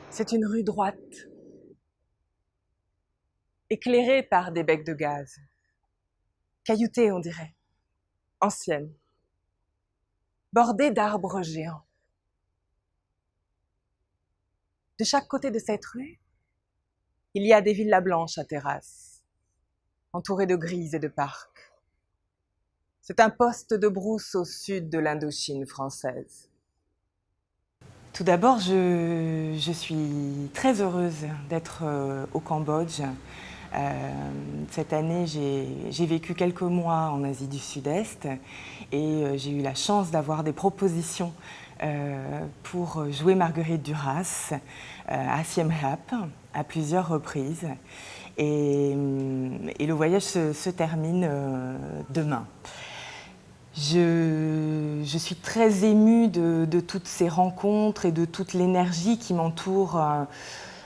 C'est une rue droite, éclairée par des becs de gaz, cailloutée on dirait, ancienne, bordée d'arbres géants. De chaque côté de cette rue, il y a des villas blanches à terrasses, entourées de grises et de parcs. C'est un poste de brousse au sud de l'Indochine française. Tout d'abord, je suis très heureuse d'être au Cambodge. Cette année, j'ai vécu quelques mois en Asie du Sud-Est et j'ai eu la chance d'avoir des propositions pour jouer Marguerite Duras à Siem Reap à plusieurs reprises. Et le voyage se termine demain. Je suis très émue de toutes ces rencontres et de toute l'énergie qui m'entoure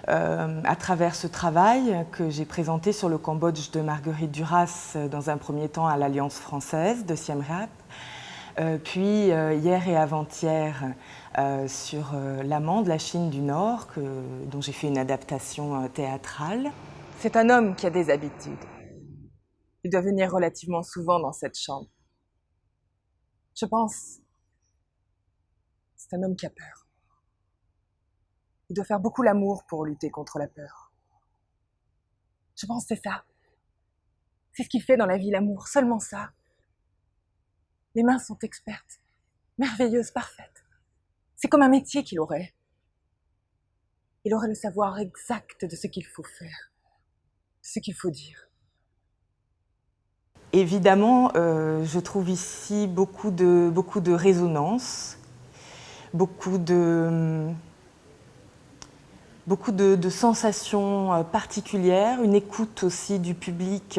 à travers ce travail que j'ai présenté sur le Cambodge de Marguerite Duras dans un premier temps à l'Alliance française de Siem Reap, puis hier et avant-hier sur l'amant de la Chine du Nord dont j'ai fait une adaptation théâtrale. C'est un homme qui a des habitudes. Il doit venir relativement souvent dans cette chambre. Je pense, c'est un homme qui a peur. Il doit faire beaucoup l'amour pour lutter contre la peur. Je pense que c'est ça. C'est ce qu'il fait dans la vie, l'amour, seulement ça. Les mains sont expertes, merveilleuses, parfaites. C'est comme un métier qu'il aurait. Il aurait le savoir exact de ce qu'il faut faire, de ce qu'il faut dire. Évidemment, je trouve ici beaucoup de résonance, beaucoup de sensations particulières, une écoute aussi du public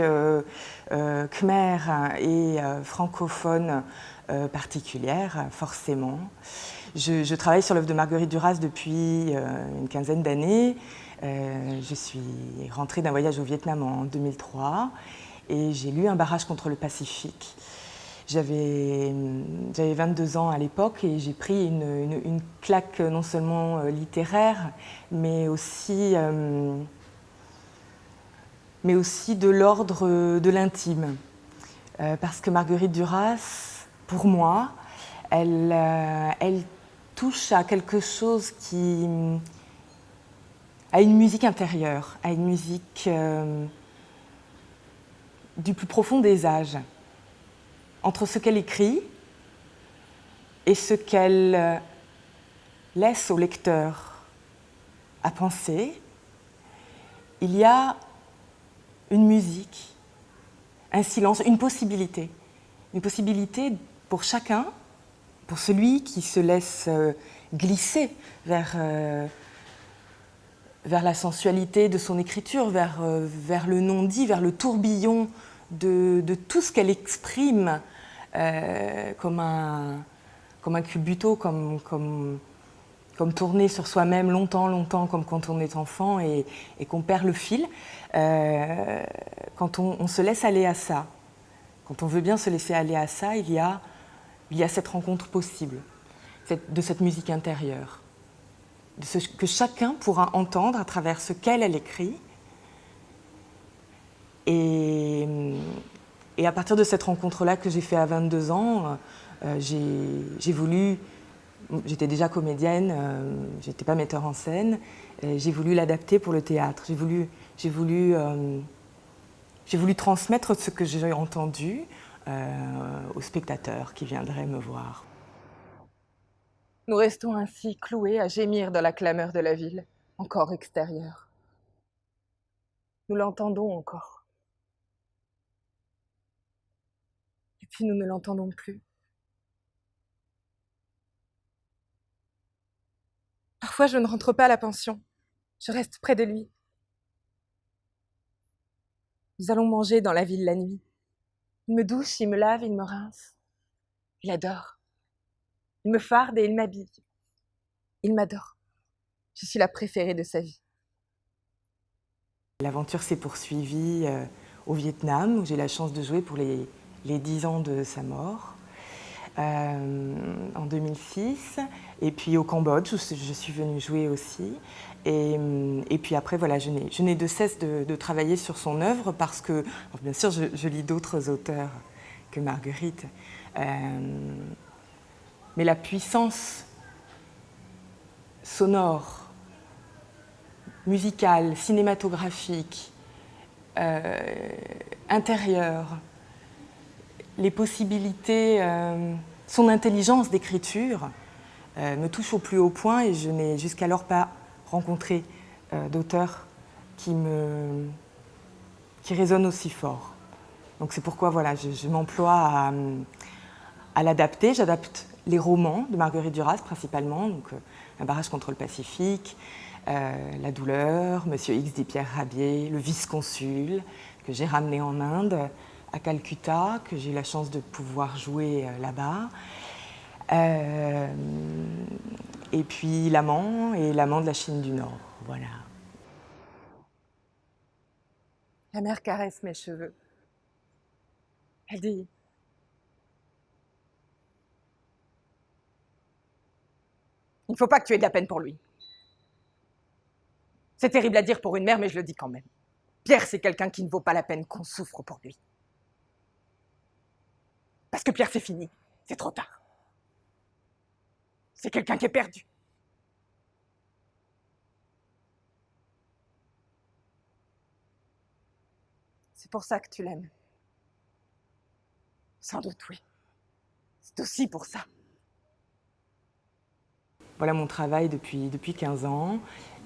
khmer et francophone particulière, forcément. Je travaille sur l'œuvre de Marguerite Duras depuis une quinzaine d'années. Je suis rentrée d'un voyage au Vietnam en 2003 et j'ai lu Un barrage contre le Pacifique. J'avais 22 ans à l'époque et j'ai pris une claque non seulement littéraire, mais aussi de l'ordre de l'intime. Parce que Marguerite Duras, pour moi, elle touche à quelque chose à une musique intérieure, à une musique du plus profond des âges. Entre ce qu'elle écrit et ce qu'elle laisse au lecteur à penser, il y a une musique, un silence, une possibilité pour chacun, pour celui qui se laisse glisser vers la sensualité de son écriture, vers le non-dit, vers le tourbillon de tout ce qu'elle exprime comme un culbuto, comme tourner sur soi-même longtemps, comme quand on est enfant et qu'on perd le fil. Quand on se laisse aller à ça, quand on veut bien se laisser aller à ça, il y a cette rencontre possible, de cette musique intérieure, de ce que chacun pourra entendre à travers ce qu'elle écrit. Et à partir de cette rencontre-là que j'ai fait à 22 ans, j'ai voulu, j'étais déjà comédienne, j'étais pas metteur en scène, j'ai voulu l'adapter pour le théâtre. J'ai voulu transmettre ce que j'ai entendu aux spectateurs qui viendraient me voir. Nous restons ainsi cloués à gémir dans la clameur de la ville, encore extérieure. Nous l'entendons encore. Et puis nous ne l'entendons plus. Parfois, je ne rentre pas à la pension. Je reste près de lui. Nous allons manger dans la ville la nuit. Il me douche, il me lave, il me rince. Il adore. Il me farde et il m'habille. Il m'adore. Je suis la préférée de sa vie. L'aventure s'est poursuivie au Vietnam, où j'ai la chance de jouer pour les 10 ans de sa mort. en 2006. Et puis au Cambodge, où je suis venue jouer aussi. Et puis après, voilà, je n'ai de cesse de travailler sur son œuvre parce que, alors bien sûr, je lis d'autres auteurs que Marguerite. Mais la puissance sonore, musicale, cinématographique, intérieure, les possibilités, son intelligence d'écriture me touche au plus haut point et je n'ai jusqu'alors pas rencontré d'auteur qui résonne aussi fort. Donc c'est pourquoi voilà, je m'emploie à l'adapter. J'adapte les romans de Marguerite Duras principalement, donc Un barrage contre le Pacifique, La douleur, Monsieur X dit Pierre Rabhier, Le vice-consul, que j'ai ramené en Inde, à Calcutta, que j'ai eu la chance de pouvoir jouer là-bas. Et puis L'amant et L'amant de la Chine du Nord, voilà. La mère caresse mes cheveux. Elle dit: il ne faut pas que tu aies de la peine pour lui. C'est terrible à dire pour une mère, mais je le dis quand même. Pierre, c'est quelqu'un qui ne vaut pas la peine qu'on souffre pour lui. Parce que Pierre, c'est fini. C'est trop tard. C'est quelqu'un qui est perdu. C'est pour ça que tu l'aimes. Sans doute, oui. C'est aussi pour ça. Voilà mon travail depuis 15 ans.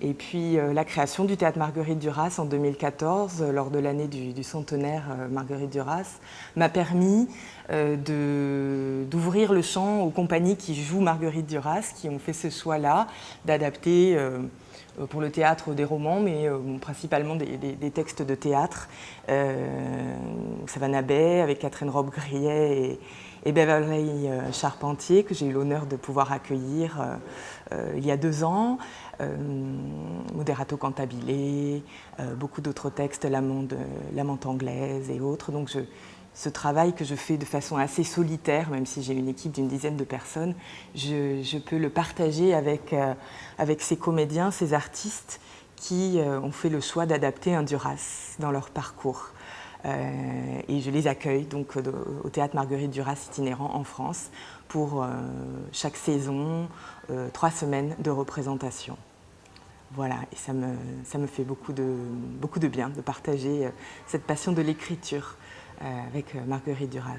Et puis la création du théâtre Marguerite Duras en 2014, lors de l'année du centenaire Marguerite Duras, m'a permis d'ouvrir le champ aux compagnies qui jouent Marguerite Duras, qui ont fait ce choix-là d'adapter pour le théâtre des romans, mais principalement des textes de théâtre. Savannah Bay avec Catherine Robe-Grillet et Beverly Charpentier, que j'ai eu l'honneur de pouvoir accueillir il y a 2 ans. Moderato Cantabile, beaucoup d'autres textes, L'amante anglaise et autres. Donc ce travail que je fais de façon assez solitaire, même si j'ai une équipe d'une dizaine de personnes, je peux le partager avec ces comédiens, ces artistes qui ont fait le choix d'adapter un Duras dans leur parcours. Et je les accueille donc au théâtre Marguerite Duras itinérant en France pour chaque saison 3 semaines de représentation. Voilà, et ça me fait beaucoup de bien de partager cette passion de l'écriture avec Marguerite Duras.